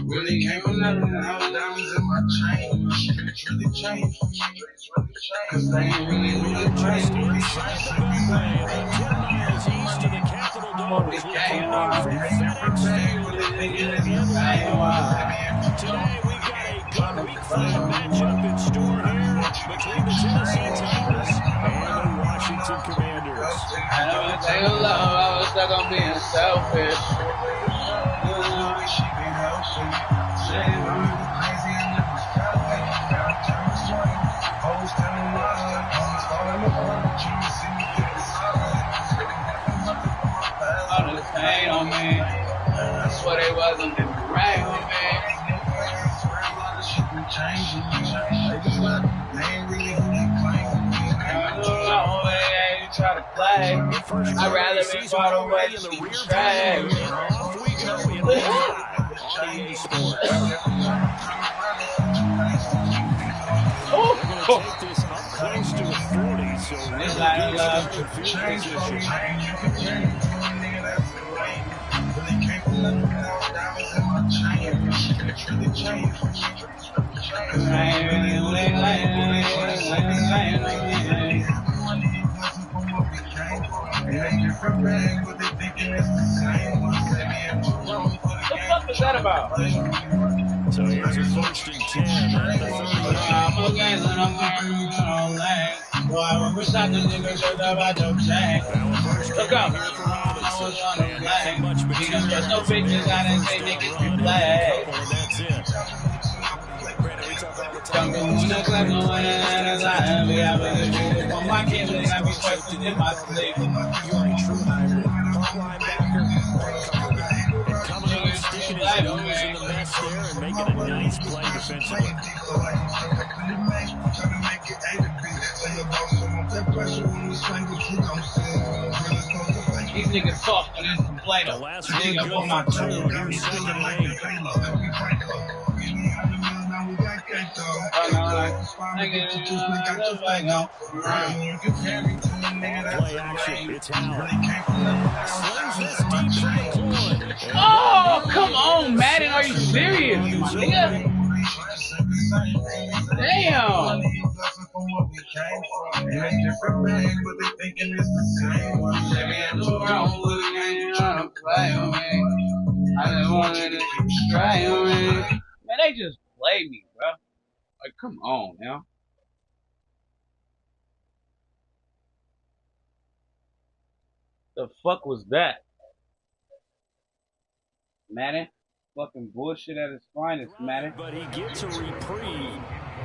Really came from nothing, now diamonds in my chain. It's really changed. Cause they ain't really Just inside the Beltway, about 10 miles east of the Capitol Doors, we're coming from FedEx Field in Orlando. Today we've got a good Week 5 matchup in store here between the Tennessee Titans and the Washington Commanders. I know it take a love, I was stuck on being selfish. All this pain on me, I swear they wasn't right with me. Try to play. I'd rather be far away than be trash. They're going to take this up close to a 40, so really good field position. What the fuck is that about? So here's a 1st and 10. I'm okay, then I'm going all night. Boy, I remember something niggas heard about your chain. Look up. I was on the flag. Niggas trust no bitches, I didn't say niggas be black. That's it. Don't go in the club, no one in the time. We have a good shit. For my kids, they got me questioned in my sleep. You are a true hybrid. Linebacker. Coming up, sticking his nose in the mess there and making a nice play defensively. These niggas soft on this complaint. The last one good for my two. Here's 2nd and 8. Play action. It's Howard. Slings this deep to McClure. Oh, come on, Madden. Are you serious, nigga? Damn. Man, they just played me, bro. Like, come on now. The fuck was that? Madden? Fucking bullshit at its finest, Madden. But he gets a reprieve.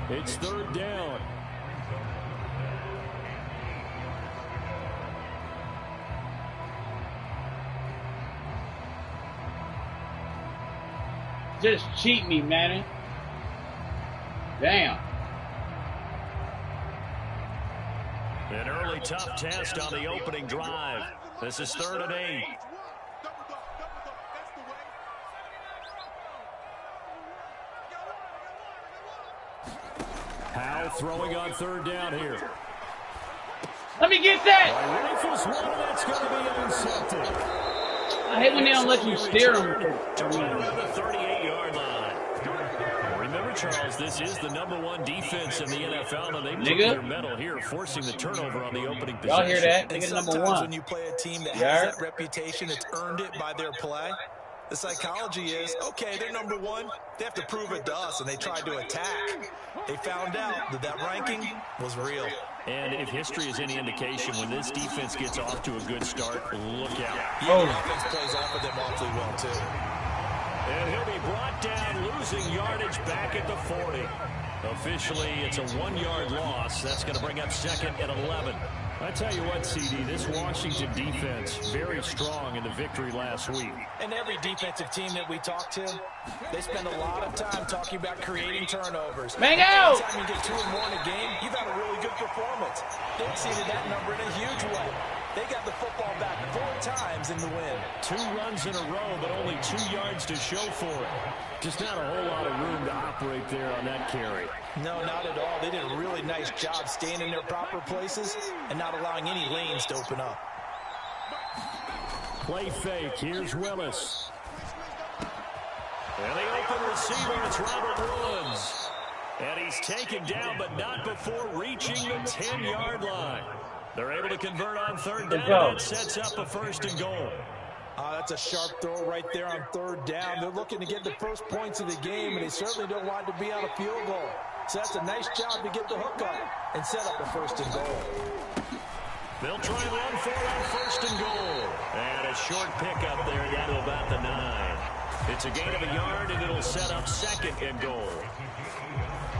It's 3rd down. Just cheat me, Madden. Damn. An early tough test on the opening drive. This is 3rd and 8. Howe throwing on 3rd down here. Let me get that. Rifles one, that's going to be intercepted. I hate when they don't let you steer them. Around the 38-yard line. Remember, Charles, this is the #1 defense in the NFL, and they took their medal here, forcing the turnover on the opening possession. Y'all hear that? And sometimes when you play a team that has that reputation, it's earned it by their play. The psychology is, okay, they're #1. They have to prove it to us, and they tried to attack. They found out that that ranking was real. And if history is any indication, when this defense gets off to a good start, look out. Yeah, the offense plays off of them awfully well, too. And he'll be brought down, losing yardage back at the 40. Officially, it's a 1-yard loss. That's going to bring up 2nd and 11. I tell you what, CD, this Washington defense, very strong in the victory last week. And every defensive team that we talk to, they spend a lot of time talking about creating turnovers. Mango! Anytime you get 2 or more in a game, you've had a really good performance. They exceeded that number in a huge way. They got the football back 4 times runs in the win. 2 runs in a row, but only 2 yards to show for it. Just not a whole lot of room to operate there on that carry. No, not at all. They did a really nice job staying in their proper places and not allowing any lanes to open up. Play fake. Here's Willis. And the open receiver, it's Robert Woods. And he's taken down, but not before reaching the 10-yard line. They're able to convert on 3rd down, and that sets up a 1st and goal. That's a sharp throw right there on 3rd down. They're looking to get the first points of the game, and they certainly don't want it to be on a field goal. So that's a nice job to get the hook up and set up a 1st and goal. They'll try run for it on 1st and goal. And a short pickup there down to about the 9. It's a gain of a yard, and it'll set up 2nd and goal.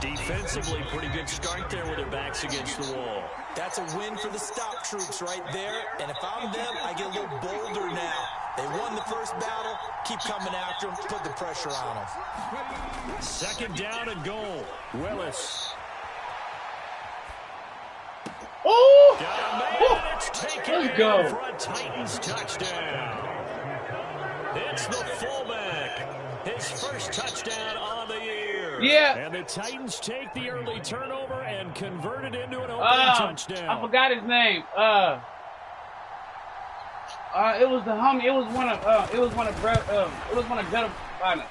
Defensively, pretty good start there with their backs against the wall. That's a win for the stop troops right there. And if I'm them, I get a little bolder now. They won the first battle. Keep coming after them. Put the pressure on them. 2nd down and goal. Willis. Oh! Got a man. It's taken. Let's go. For a Titans touchdown. It's the fullback. His first touchdown on the year. Yeah. And the Titans take the early turnover and convert it into an opening touchdown. I forgot his name. It was the homie. It was one of Gunner partners.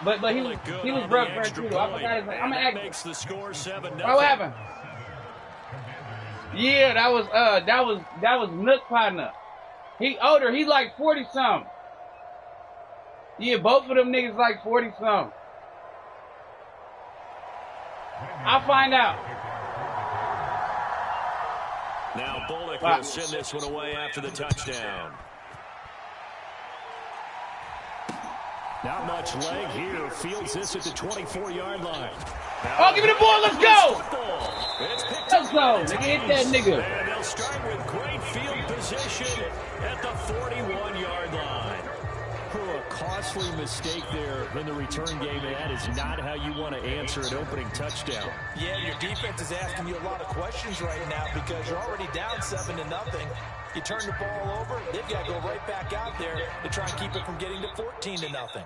But he was broke too. I forgot his name. I'm gonna ask. Makes the score 7-0. What happened? Yeah, that was Nook partner. He older. He's like 40 something. Yeah, both of them niggas like 40 something. I'll find out. Now Bullock will send this one away after the touchdown. Not much leg here. Fields this at the 24-yard line. Oh, give me the ball. Let's go. Let's go. Nigga, hit that nigga. And they'll start with great field position at the 41-yard line. A costly mistake there in the return game, and that is not how you want to answer an opening touchdown. Yeah, your defense is asking you a lot of questions right now because you're already down 7-0. You turn the ball over, they've got to go right back out there to try and keep it from getting to 14-0.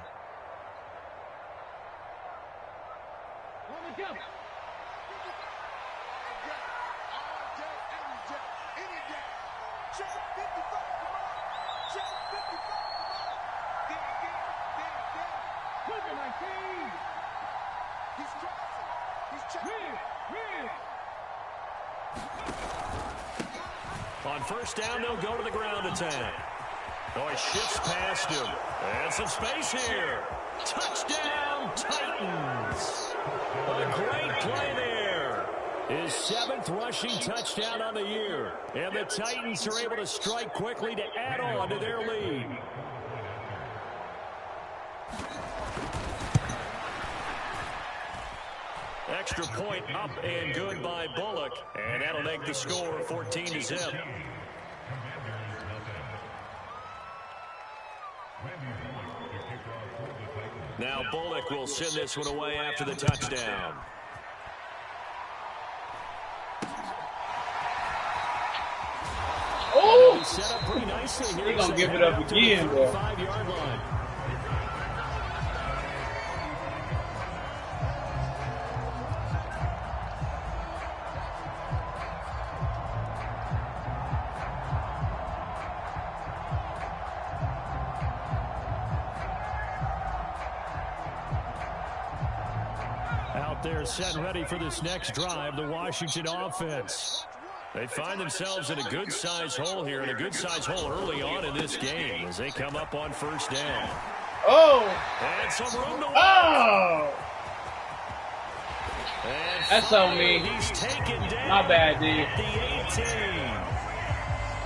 On 1st down, they'll go to the ground attack. Oh, he shifts past him. And some space here. Touchdown, Titans. A great play there. His 7th rushing touchdown on the year. And the Titans are able to strike quickly to add on to their lead. Extra point up and good by Bullock. And that'll make the score 14-0. Now Bullock will send this one away after the touchdown. Oh! Set up pretty nicely here. They're going to give it up again, bro. 5-yard line. Out there set and ready for this next drive, the Washington offense. They find themselves in a good-sized hole here, and a good-sized hole early on in this game as they come up on 1st down. Oh! And some room to work. Oh! And that's on me. He's taken down. My bad, dude. At the 18.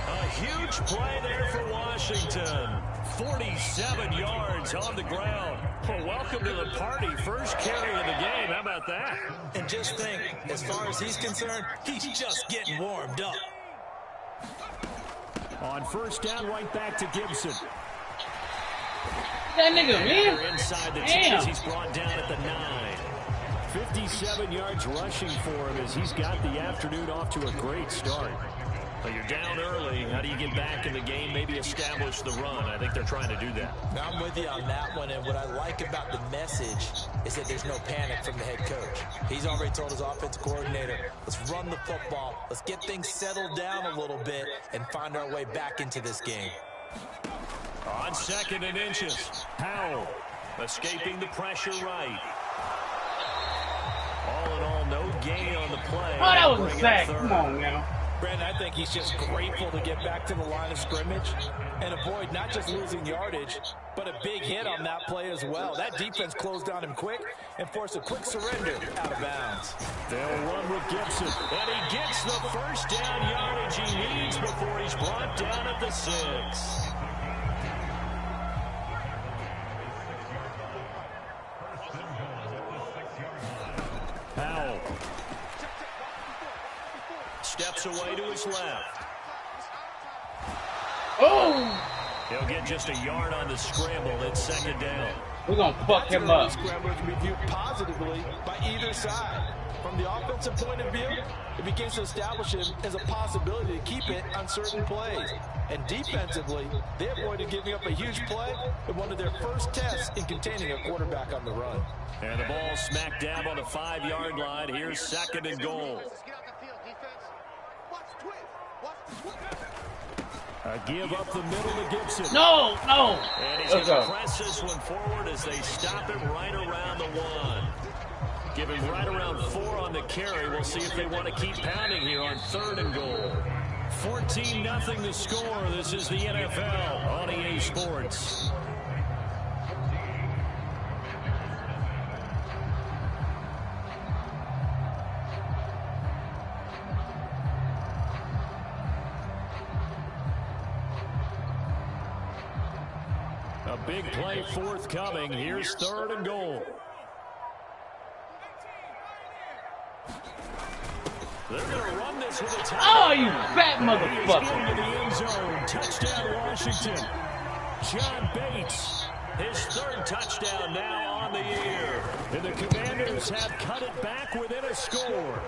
A huge play there for Washington. 47 yards on the ground. Well, welcome to the party. First carry of the game. How about that? And just think, as far as he's concerned, he's just getting warmed up. On 1st down, right back to Gibson. That nigga, man. Inside the 10 as he's brought down at the 9. 57 yards rushing for him as he's got the afternoon off to a great start. But you're down early, How do you get back in the game, maybe establish the run? I think they're trying to do that. Now, I'm with you on that one, and what I like about the message is that there's no panic from the head coach. He's already told his offensive coordinator, let's run the football, let's get things settled down a little bit, and find our way back into this game. On 2nd and inches, Powell escaping the pressure right. All in all, no gain on the play. Oh, that was a sack. Come on now. Brandon, I think he's just grateful to get back to the line of scrimmage and avoid not just losing yardage, but a big hit on that play as well. That defense closed on him quick and forced a quick surrender out of bounds. They'll run with Gibson, and he gets the first down yardage he needs before he's brought down at the 6. Powell steps away to his left. Oh! He'll get just a yard on the scramble. It's 2nd down. We're going to fuck him up. Scramble can be viewed positively by either side. From the offensive point of view, it begins to establish him as a possibility to keep it on certain plays. And defensively, they avoided giving up a huge play in one of their first tests in containing a quarterback on the run. And the ball smack dab on the 5-yard line. Here's 2nd and goal. A give up the middle to Gibson. No, no. And he's going to press this one forward as they stop him right around the 1. Give him right around 4 on the carry. We'll see if they want to keep pounding here on 3rd and goal. 14-0 the score. This is the NFL on EA Sports. A big play forthcoming. Here's 3rd and goal. They're going to run this with a tie. Oh, you fat motherfucker. He's going to the end zone. Touchdown, Washington. John Bates, his 3rd touchdown now on the year. And the Commanders have cut it back within a score.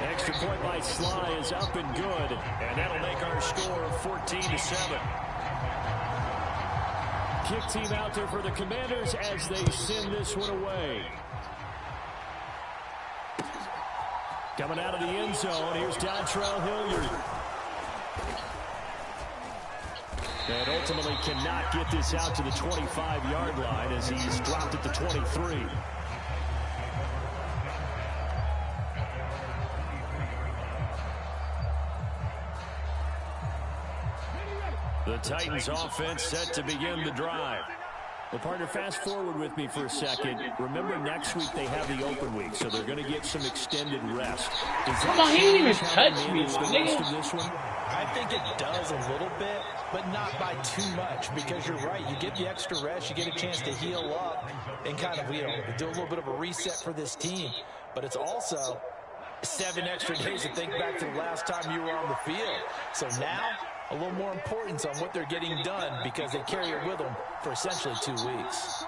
Extra point by Sly is up and good. And that'll make our score 14-7. Kick team out there for the Commanders as they send this one away. Coming out of the end zone, here's Dontrell Hilliard. And ultimately cannot get this out to the 25-yard line as he's dropped at the 23. The Titans offense set to begin the drive. Well, partner, fast forward with me for a second. Remember, next week they have the open week, so they're going to get some extended rest. Come on, he didn't even touch me, my nigga. This one? I think it does a little bit, but not by too much, because you're right. You get the extra rest, you get a chance to heal up and kind of, do a little bit of a reset for this team. But it's also 7 extra days to think back to the last time you were on the field. So now, a little more importance on what they're getting done because they carry it with them for essentially 2 weeks.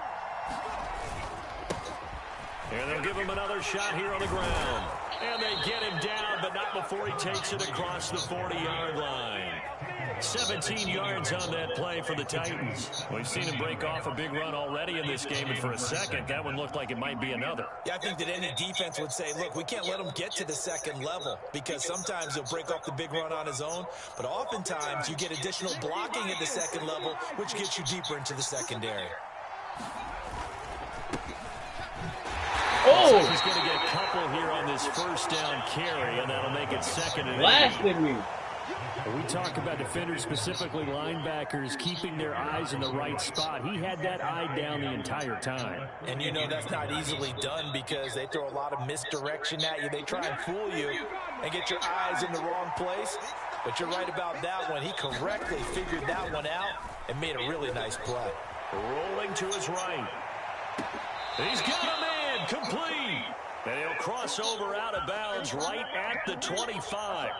And they'll give him another shot here on the ground. And they get him down, but not before he takes it across the 40-yard line. 17 yards on that play for the Titans. We've seen him break off a big run already in this game, and for a second, that one looked like it might be another. Yeah, I think that any defense would say, look, we can't let him get to the second level because sometimes he'll break off the big run on his own, but oftentimes you get additional blocking at the second level, which gets you deeper into the secondary. Oh! He's going to get a couple here on this first down carry, and that'll make it 2nd and 8. Blasted me. We talk about defenders, specifically linebackers, keeping their eyes in the right spot. He had that eye down the entire time. And you know that's not easily done because they throw a lot of misdirection at you. They try and fool you and get your eyes in the wrong place. But you're right about that one. He correctly figured that one out and made a really nice play. Rolling to his right. He's got a man complete. And he'll cross over out of bounds right at the 25.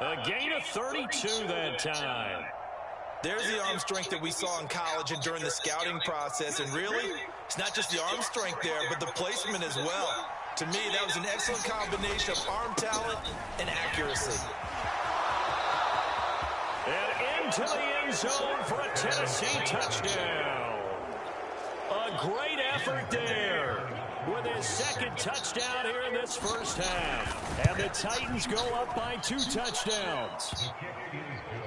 A gain of 32 that time. There's the arm strength that we saw in college and during the scouting process. And really, it's not just the arm strength there, but the placement as well. To me, that was an excellent combination of arm talent and accuracy. into the end zone for a Tennessee touchdown. A great effort there with his second touchdown here in this first half. And the Titans go up by 2 touchdowns.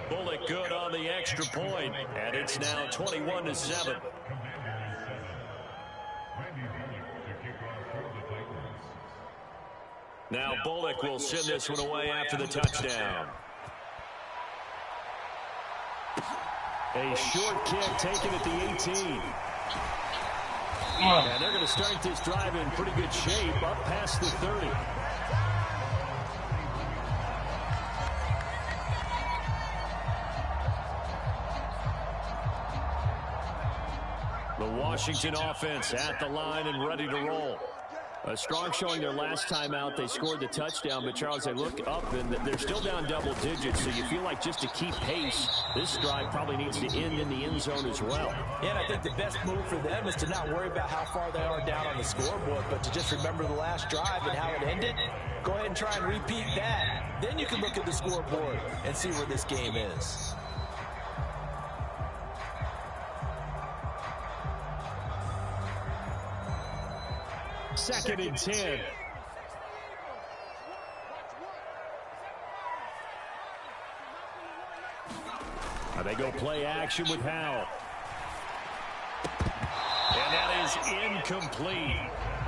Bullock good on the extra point, and it's now 21-7. Now Bullock will send this one away after the touchdown. A short kick taken at the 18. And they're going to start this drive in pretty good shape, up past the 30. The Washington offense at the line and ready to roll. A strong showing their last time out. They scored the touchdown, but Charles, they look up and they're still down double digits, so you feel like just to keep pace, this drive probably needs to end in the end zone as well. Yeah, and I think the best move for them is to not worry about how far they are down on the scoreboard, but to just remember the last drive and how it ended. Go ahead and try and repeat that. Then you can look at the scoreboard and see where this game is. Second and 10. They go play action with Howell. And that is incomplete.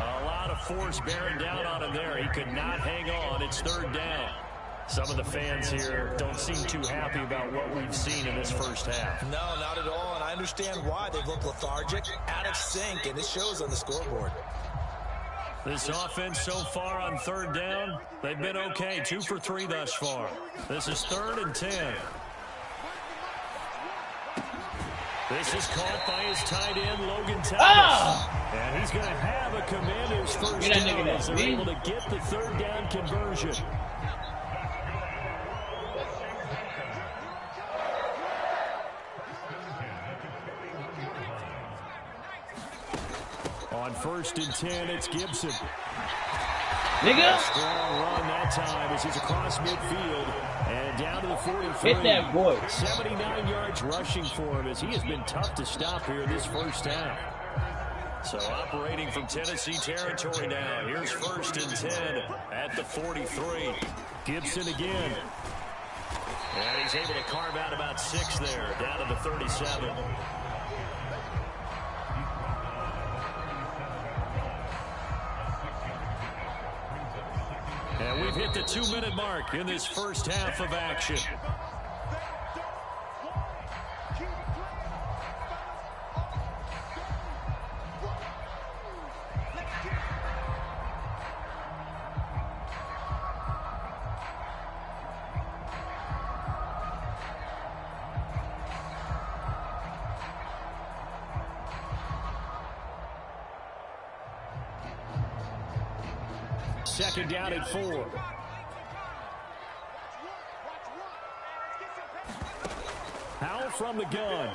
A lot of force bearing down on him there. He could not hang on. It's third down. Some of the fans here don't seem too happy about what we've seen in this first half. No, not at all, and I understand why. They've looked lethargic, out of sync, and it shows on the scoreboard. This offense so far on third down, they've been okay. 2 for 3 thus far. This is 3rd and 10. This is caught by his tight end, Logan Thomas. And he's going to have a Commanders first down as they're able to get the third down conversion. On 1st and 10, it's Gibson. Nigga. Strong run that time as he's across midfield and down to the 43. Hit that boy. 79 yards rushing for him as he has been tough to stop here in this first half. So operating from Tennessee territory now. Here's 1st and 10 at the 43. Gibson again. And he's able to carve out about 6 there, down to the 37. And we've hit the 2-minute mark in this first half of action. Second down at 4. Howell from the gun.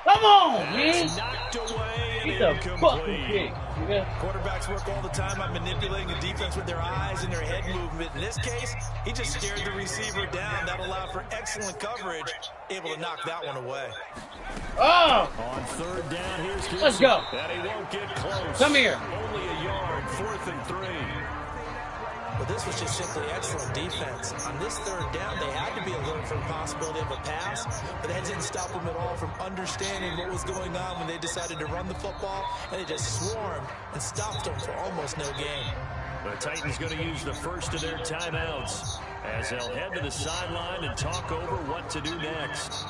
Come on, man. Knocked away and He's a fucking incomplete. kick. Yeah. Quarterbacks work all the time on manipulating the defense with their eyes and their head movement. In this case, he just scared the receiver down. That allowed for excellent coverage, able to knock that one away. Oh! On 3rd down, here's Gibson. Let's go. And he won't get close. Come here. Only a yard, 4th and 3. But this was just simply excellent defense. On this 3rd down, they had to be alert for the possibility of a pass, but that didn't stop them at all from understanding what was going on when they decided to run the football, and they just swarmed and stopped them for almost no gain. The Titans going to use the first of their timeouts as they'll head to the sideline and talk over what to do next.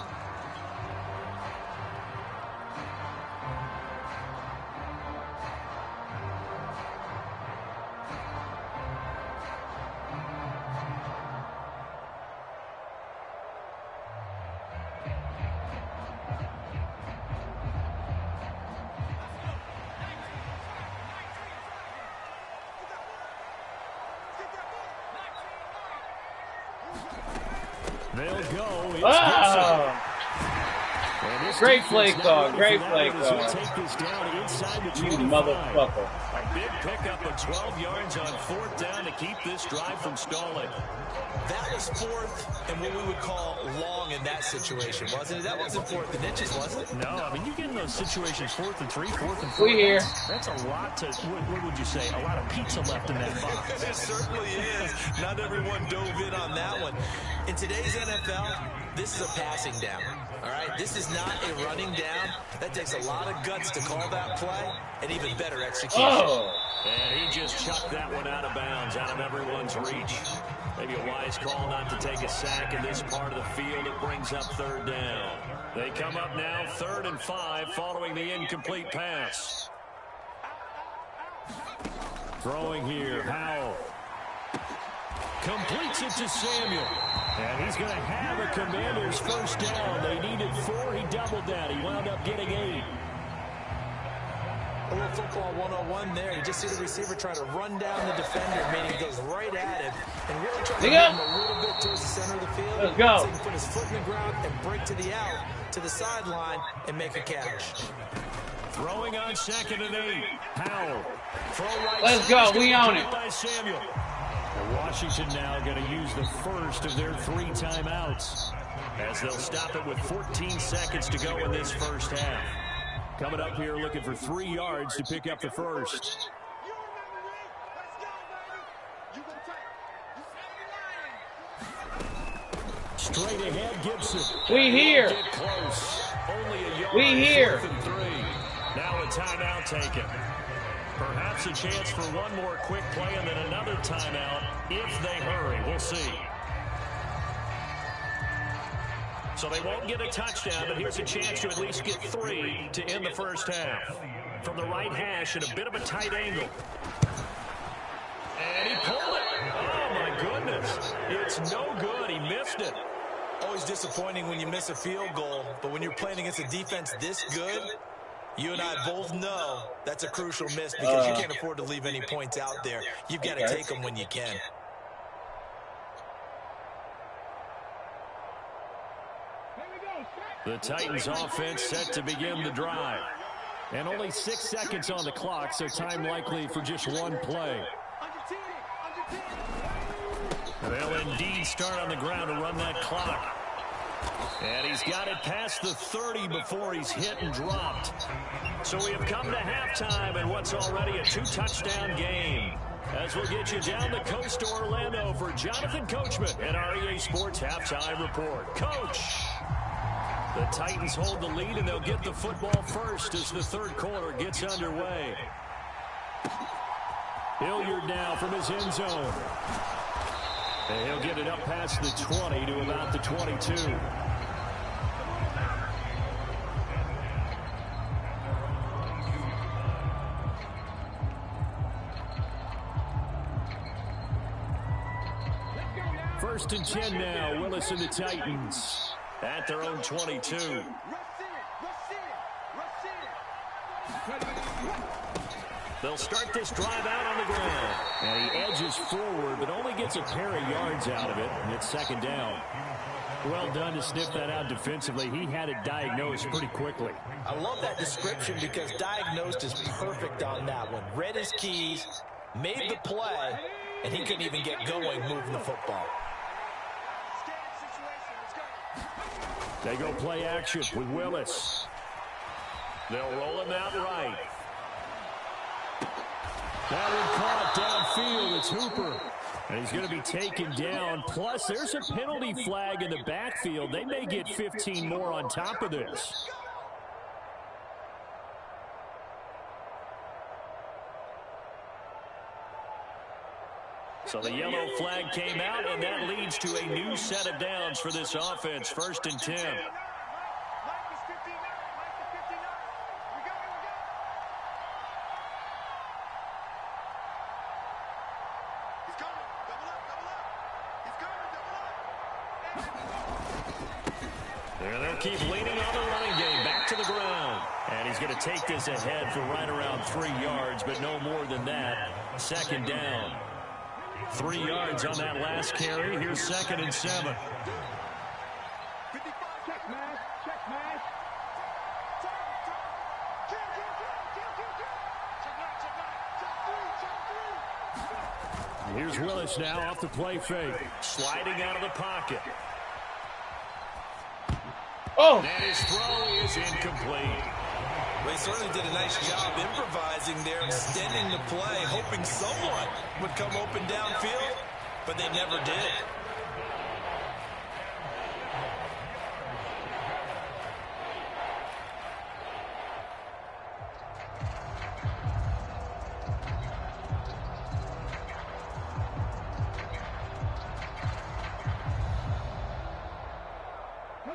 They'll go. It's Gibson. And Great play call. Great play call. You motherfucker. A big pickup of 12 yards on 4th down to keep this drive from stalling. That was 4th and what we would call long in that situation, wasn't it? That wasn't 4th and inches, was it? No, I mean, you get in those situations 4th and 3, 4th and 4. We here. That's a lot to, what would you say, a lot of pizza left in that box. It certainly is. Not everyone dove in on that one. In today's NFL, this is a passing down. All right, this is not a running down. That takes a lot of guts to call that play, and even better execution. Oh. And he just chucked that one out of bounds, out of everyone's reach. Maybe a wise call not to take a sack in this part of the field. It brings up 3rd down. They come up now 3rd and 5 following the incomplete pass. Throwing here, Howell. Completes it to Samuel. And he's going to have a Commander's 1st down. They needed 4. He doubled that. He wound up getting 8. A little football 101 there. You just see the receiver trying to run down the defender, meaning he goes right at him and really trying to get him a little bit towards the center of the field. Let's go. So he can put his foot in the ground and break to the out, to the sideline, and make a catch. Throwing on 2nd and 8. Howell. Right. Let's go. We own it. By Samuel. And Washington now going to use the first of their 3 timeouts as they'll stop it with 14 seconds to go in this first half. Coming up here looking for 3 yards to pick up the first. Straight ahead, Gibson. We here. Get close. Only a yard. We here. 4th and 3. Now a timeout taken. Perhaps a chance for one more quick play and then another timeout if they hurry. We'll see. So they won't get a touchdown, but here's a chance to at least get 3 to end the first half. From the right hash at a bit of a tight angle. And he pulled it. Oh, my goodness. It's no good. He missed it. Always disappointing when you miss a field goal, but when you're playing against a defense this good, you and I both know that's a crucial miss because you can't afford to leave any points out there. You've got to take them when you can. The Titans offense set to begin the drive. And only 6 seconds on the clock, so time likely for just one play. They'll indeed start on the ground to run that clock. And he's got it past the 30 before he's hit and dropped. So we have come to halftime in what's already a 2-touchdown game. As we'll get you down the coast to Orlando for Jonathan Coachman and our EA Sports Halftime Report. Coach! The Titans hold the lead, and they'll get the football first as the third quarter gets underway. Hilliard now from his end zone. And he'll get it up past the 20 to about the 22. First and 10 now, Willis and the Titans at their own 22. They'll start this drive out on the ground. And he edges forward, but only gets a pair of yards out of it, and it's second down. Well done to sniff that out defensively. He had it diagnosed pretty quickly. I love that description because diagnosed is perfect on that one. Read his keys, made the play, and he couldn't even get going moving the football. They go play action with Willis. They'll roll him out right. That one caught downfield. It's Hooper. And he's going to be taken down. Plus, there's a penalty flag in the backfield. They may get 15 more on top of this. So the yellow flag came out, and that leads to a new set of downs for this offense. First and 10. There they'll keep leaning on the running game. Back to the ground. And he's going to take this ahead for right around 3 yards, but no more than that. Second down. 3 yards on that last carry. Here's second and 7. Here's Willis now off the play fake. Sliding out of the pocket. Oh! And his throw is incomplete. Well, he certainly did a nice job improvising there, extending the play, hoping someone would come open downfield, but they never did.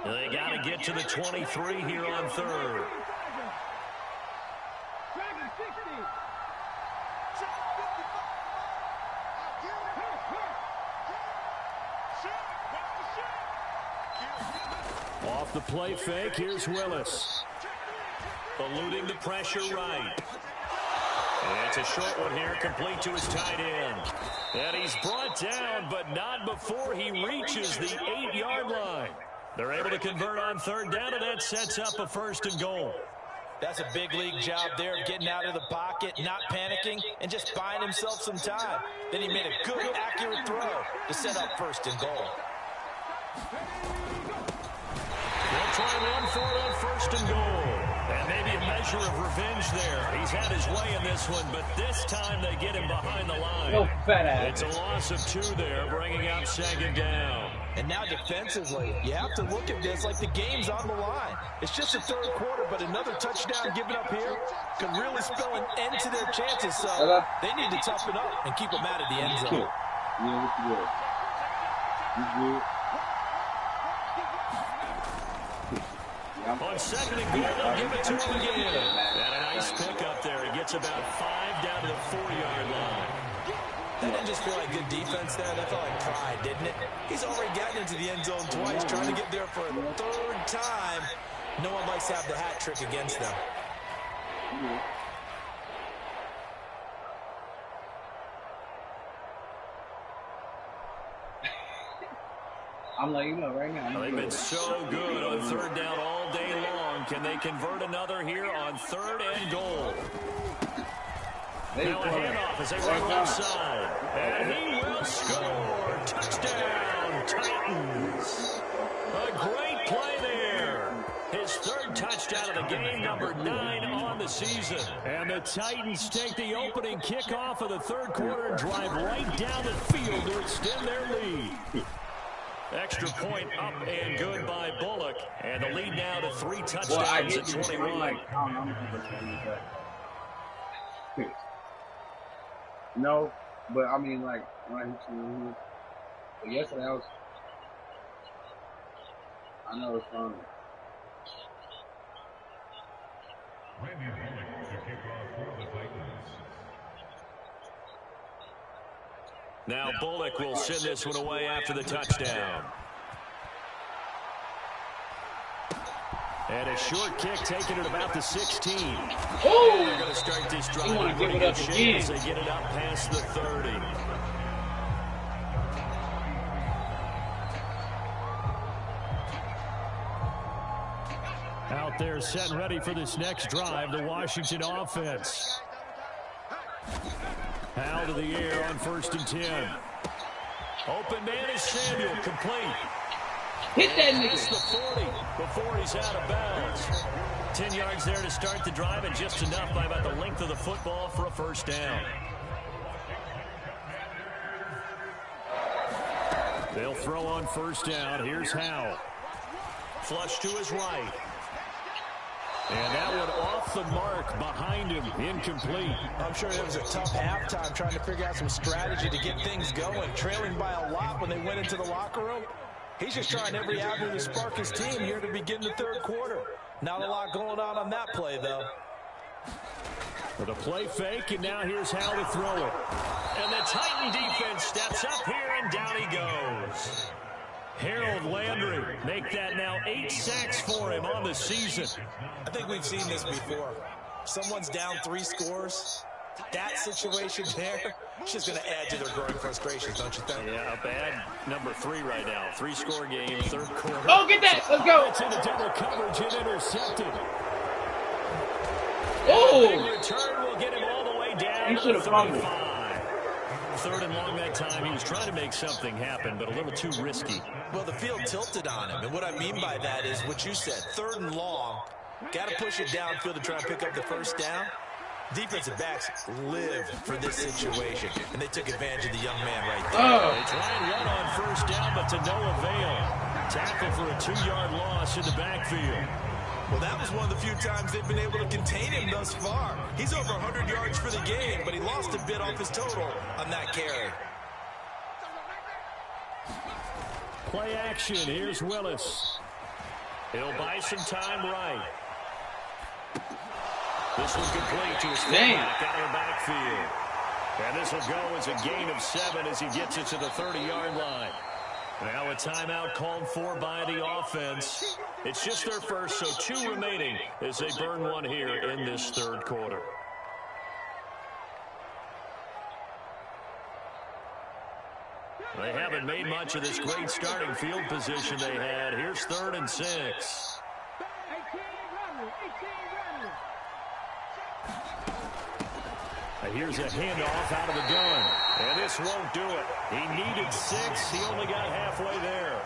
They got to get to the 23 here on third. Off the play fake, here's Willis. Eluding the pressure right. And it's a short one here, complete to his tight end. And he's brought down, but not before he reaches the 8-yard line. They're able to convert on third down, and that sets up a 1st and goal. That's a big league job there of getting out of the pocket, not panicking, and just buying himself some time. Then he made a good, accurate throw to set up 1st and goal. They'll try and run for it on 1st and goal. And maybe a measure of revenge there. He's had his way in this one, but this time they get him behind the line. No fat ass. It's a loss of 2 there, bringing out 2nd down. And now defensively, you have to look at this like the game's on the line. It's just the 3rd quarter, but another touchdown given up here could really spell an end to their chances. So they need to toughen up and keep them out of the end zone. Yeah, what's good? You good? On 2nd and goal, they'll give it to him again. And a nice pickup there. He gets about 5 down to the 4-yard line. That didn't just feel like good defense there. That felt like pride, didn't it? He's already gotten into the end zone twice, trying to get there for a 3rd time. No one likes to have the hat trick against them. I'm letting you know right now. They've been so good on 3rd down all day long. Can they convert another here on 3rd and goal? Now a handoff as they run left side. And he will score. Touchdown, Titans. A great play there. His 3rd touchdown of the game, number 9 on the season. And the Titans take the opening kickoff of the 3rd quarter and drive right down the field to extend their lead. Extra point up and good by Bullock. And the lead now to 3 touchdowns at 21. No, but I mean, like, when I hit you, but yesterday I know it's fun. Now Bullock will send this one away after the touchdown. And a short kick taken at about the 16. Oh! And they're going to start this drive. You want to give it up again. As they get it up past the 30. Out there set and ready for this next drive, the Washington offense. Out of the air on 1st and 10. Open man is Samuel, complete. Hit that nigga. Past the 40 before he's out of bounds. 10 yards there to start the drive, and just enough by about the length of the football for a 1st down. They'll throw on 1st down. Here's Howell. Flush to his right. And that one off the mark behind him, incomplete. I'm sure it was a tough halftime trying to figure out some strategy to get things going. Trailing by a lot when they went into the locker room. He's just trying every avenue to spark his team here to begin the 3rd quarter. Not a lot going on that play, though. With a play fake, and now here's how to throw it. And the Titan defense steps up here, and down he goes. Harold Landry make that now 8 sacks for him on the season. I think we've seen this before. Someone's down 3 scores. That situation there, it's just going to add to their growing frustration, don't you think? Yeah, a bad number 3 right now. 3-score game, 3rd quarter. Oh, get that. Let's go. It's into double coverage and intercepted. Oh. Big return will get him all the way down. He should have fumbled. 3rd and long that time. He was trying to make something happen, but a little too risky. Well, the field tilted on him, and what I mean by that is what you said. 3rd and long, got to push it downfield to try and pick up the first down. Defensive backs live for this situation, and they took advantage of the young man right there. They try and run on 1st down, but to no avail. Tackle for a 2-yard loss in the backfield. Well, that was one of the few times they've been able to contain him thus far. He's over 100 yards for the game, but he lost a bit off his total on that carry. Play action. Here's Willis. He'll buy some time right. This one complete to his fullback out of the backfield. And this will go as a gain of 7 as he gets it to the 30-yard line. Now a timeout called for by the offense. It's just their first, so 2 remaining as they burn one here in this 3rd quarter. They haven't made much of this great starting field position they had. Here's 3rd and 6. Here's a handoff out of the gun. And this won't do it. He needed 6. He only got halfway there.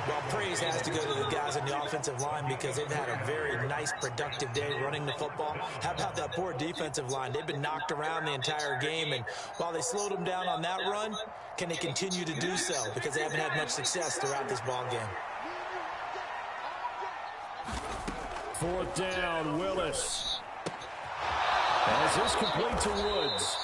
Well, praise has to go to the guys on the offensive line because they've had a very nice, productive day running the football. How about that poor defensive line? They've been knocked around the entire game, and while they slowed them down on that run, can they continue to do so? Because they haven't had much success throughout this ball game. 4th down, Willis. As this complete to Woods.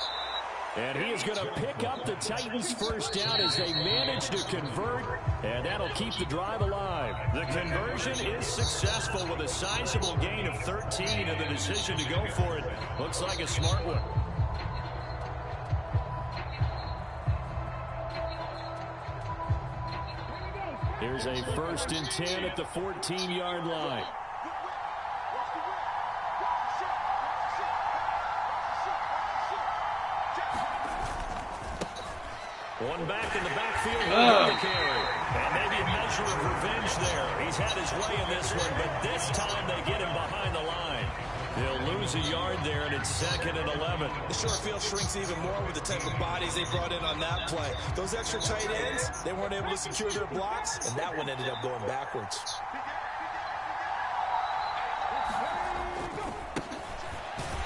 And he is going to pick up the Titans' 1st down as they manage to convert, and that'll keep the drive alive. The conversion is successful with a sizable gain of 13, and the decision to go for it looks like a smart one. Here's a 1st and 10 at the 14-yard line. One back in the backfield, the carry. And maybe a measure of revenge there. He's had his way in this one, but this time they get him behind the line. They'll lose a yard there, and it's 2nd and 11. The short field shrinks even more with the type of bodies they brought in on that play. Those extra tight ends, they weren't able to secure their blocks, and that one ended up going backwards.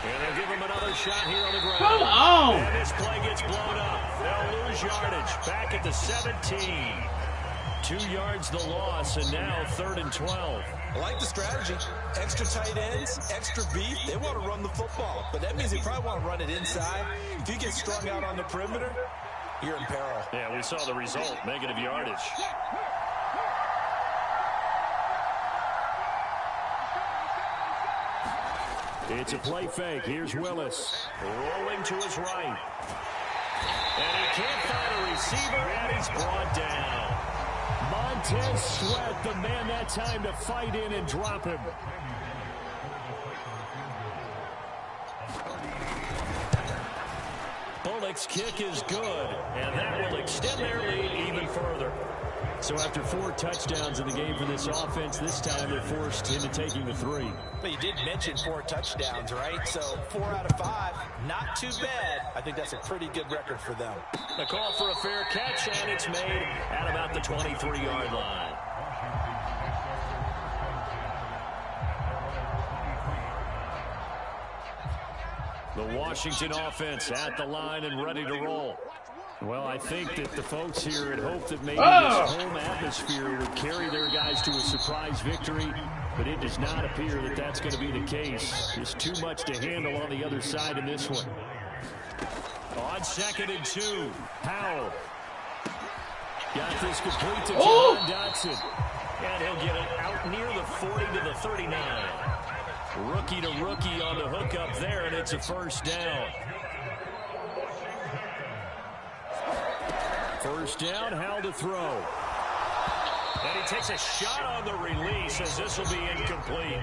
And they'll give him another shot here on the ground. Come on! And this play gets blown up. They'll lose yardage. Back at the 17. 2 yards the loss, and now 3rd and 12. I like the strategy. Extra tight ends, extra beef. They want to run the football, but that means they probably want to run it inside. If you get strung out on the perimeter, you're in peril. Yeah, we saw the result. Negative yardage. It's a play fake. Here's Willis. Rolling to his right. And he can't find a receiver, and he's brought down. Montez Sweat, the man that time to fight in and drop him. Bullock's kick is good, and that will extend their lead even further. So after 4 touchdowns in the game for this offense, this time they're forced into taking the 3. But you did mention 4 touchdowns, right? So 4 out of 5, not too bad. I think that's a pretty good record for them. A call for a fair catch, and it's made at about the 23-yard line. The Washington offense at the line and ready to roll. Well, I think that the folks here had hoped that maybe this home atmosphere would carry their guys to a surprise victory, but it does not appear that that's going to be the case. Just too much to handle on the other side in this one. On 2nd and 2, Powell. Got this complete to John Dotson. And he'll get it out near the 40 to the 39. Rookie to rookie on the hookup there, and it's a 1st down. 1st down, Howell to throw. And he takes a shot on the release as this will be incomplete.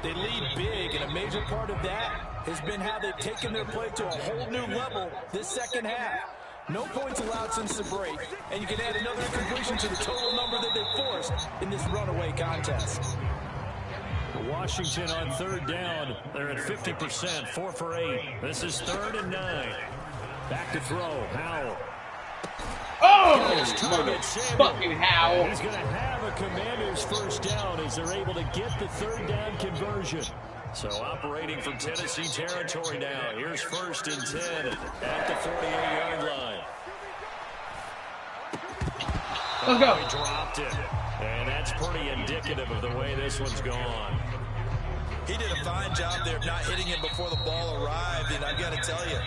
They lead big, and a major part of that has been how they've taken their play to a whole new level this second half. No points allowed since the break, and you can add another incompletion to the total number that they forced in this runaway contest. Washington on 3rd down. They're at 50%, 4 for 8. This is 3rd and 9. Back to throw. Howell. Oh, motherfucking Howell. He's going to have a Commanders first down as they're able to get the 3rd down conversion. So operating from Tennessee territory now. Here's 1st and 10 at the 48-yard line. Let's go. He dropped it. And that's pretty indicative of the way this one's gone. He did a fine job there of not hitting him before the ball arrived. And I've got to tell you,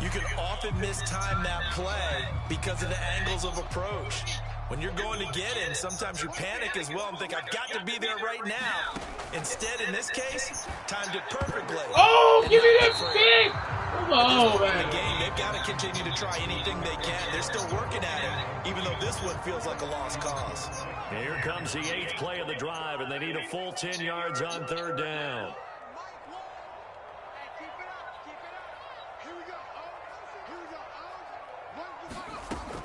you can often mistime that play because of the angles of approach. When you're going to get in, sometimes you panic as well and think, I've got to be there right now. Instead, in this case, timed it perfectly. Oh, give me that stick! Come on, man. The game, they've got to continue to try anything they can. They're still working at it, even though this one feels like a lost cause. Here comes the 8th play of the drive, and they need a full 10 yards on 3rd down.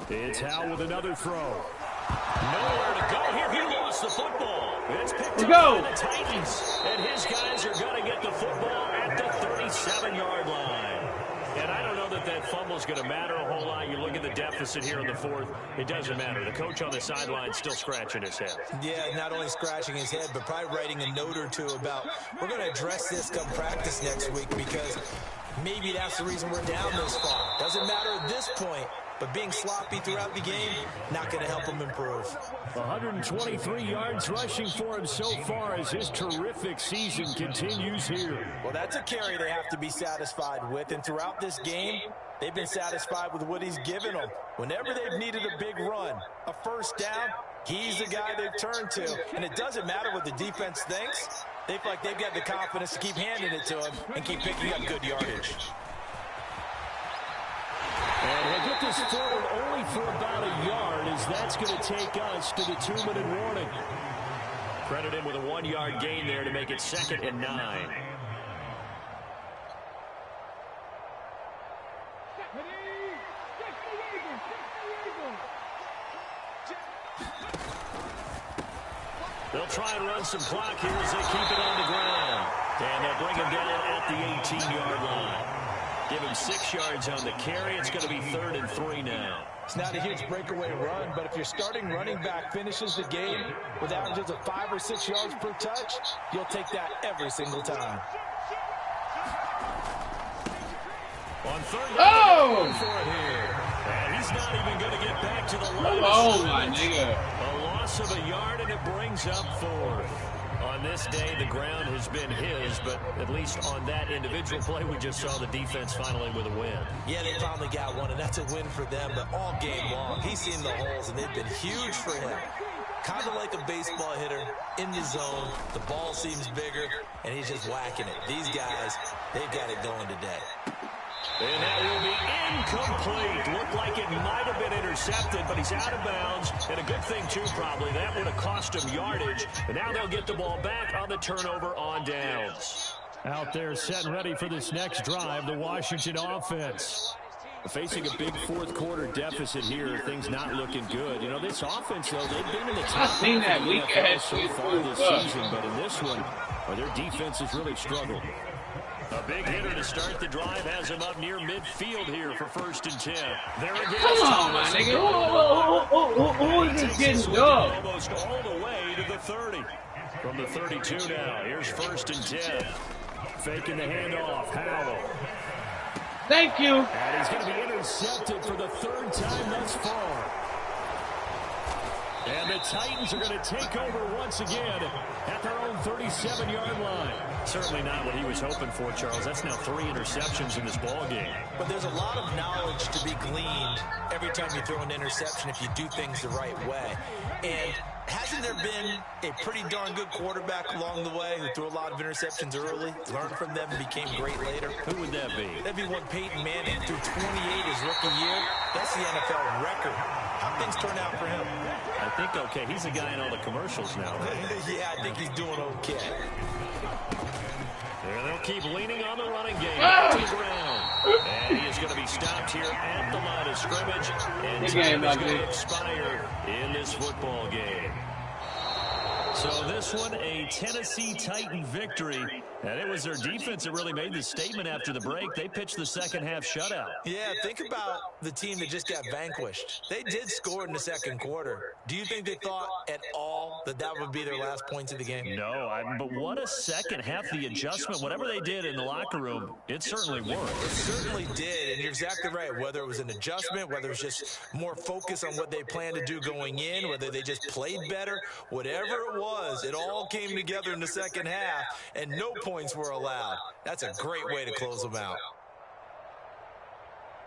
It's Howell with another throw. Nowhere to go here. He lost the football. It's picked up by the Titans. And his guys are going to get the football at the 37-yard line. And I don't know that that fumble's going to matter a whole lot. You look at the deficit here in the 4th. It doesn't matter. The coach on the sideline still scratching his head. Yeah, not only scratching his head, but probably writing a note or two about, we're going to address this come practice next week because maybe that's the reason we're down this far. Doesn't matter at this point. But being sloppy throughout the game, not going to help him improve. 123 yards rushing for him so far as his terrific season continues here. Well, that's a carry they have to be satisfied with. And throughout this game, they've been satisfied with what he's given them. Whenever they've needed a big run, a first down, he's the guy they've turned to. And it doesn't matter what the defense thinks. They feel like they've got the confidence to keep handing it to him and keep picking up good yardage. And we'll get this forward only for about a yard, as that's going to take us to the 2-minute warning. Credit him with a 1-yard gain there to make it 2nd and 9. They'll try and run some clock here as they keep it on the ground. And they'll bring him down at the 18-yard line. Give him 6 yards on the carry. It's going to be 3rd and 3 now. It's not a huge breakaway run, but if your starting running back finishes the game with averages of 5 or 6 yards per touch, you'll take that every single time. On 3rd down, for it here. And he's not even going to get back to the line. Oh, my nigga. A loss of a yard, and it brings up 4th. On this day, the ground has been his, but at least on that individual play, we just saw the defense finally with a win. Yeah, they finally got one, and that's a win for them, but all game long, he's seen the holes, and they've been huge for him. Kind of like a baseball hitter in the zone. The ball seems bigger, and he's just whacking it. These guys, they've got it going today. And that will be incomplete. Looked like it might have been intercepted, but he's out of bounds. And a good thing, too, probably. That would have cost him yardage. And now they'll get the ball back on the turnover on downs. Out there set and ready for this next drive, the Washington offense. Facing a big 4th quarter deficit here, things not looking good. You know, this offense, though, they've been in the top I've seen that week ahead so far this season, but in this one, their defense has really struggled. A big hitter to start the drive has him up near midfield here for 1st and 10. There again. Come on, my nigga. Who is this getting done? Almost all the way to the 30. From the 32 now. Here's 1st and 10. Faking the handoff. Howell. Thank you. And he's going to be intercepted for the 3rd time thus far. And the Titans are going to take over once again at their own 37-yard line. Certainly not what he was hoping for, Charles. That's now 3 interceptions in this ball game. But there's a lot of knowledge to be gleaned every time you throw an interception if you do things the right way. And hasn't there been a pretty darn good quarterback along the way who threw a lot of interceptions early, learned from them, and became great later? Who would that be? That'd be one Peyton Manning threw 28 his rookie year. That's the NFL record. How things turn out for him? I think okay. He's the guy in all the commercials now, right? Yeah, I think he's doing okay. There they'll keep leaning on the running game. To the ground. And he is going to be stopped here at the line of scrimmage. And time is going to expire in this football game. So So this one, a Tennessee Titan victory. And it was their defense that really made the statement after the break. They pitched the second-half shutout. Yeah, think about the team that just got vanquished. They did score in the second quarter. Do you think they thought at all that that would be their last points of the game? No, but what a second half. The adjustment, whatever they did in the locker room, it certainly worked. It certainly did, and you're exactly right. Whether it was an adjustment, whether it was just more focus on what they planned to do going in, whether they just played better, whatever it was, it all came together in the second half, and no points were allowed. That's a great way to close them out.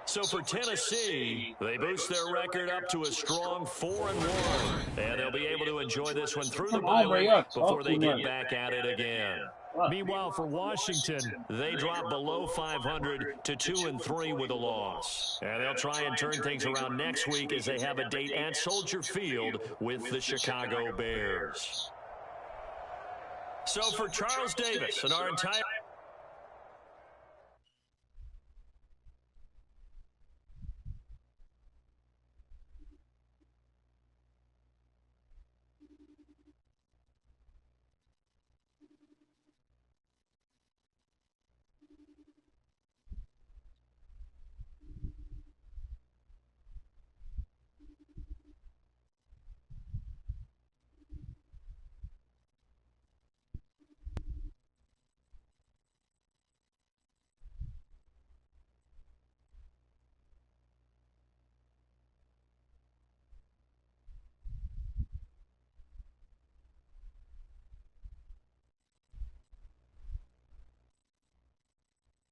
So for Tennessee, they boost their record up to a strong 4-1. And they'll be able to enjoy this one through the bye week before they get back at it again. Meanwhile, for Washington, they drop below 500 to 2-3 with a loss. And they'll try and turn things around next week as they have a date at Soldier Field with the Chicago Bears. So for Charles Davis and our entire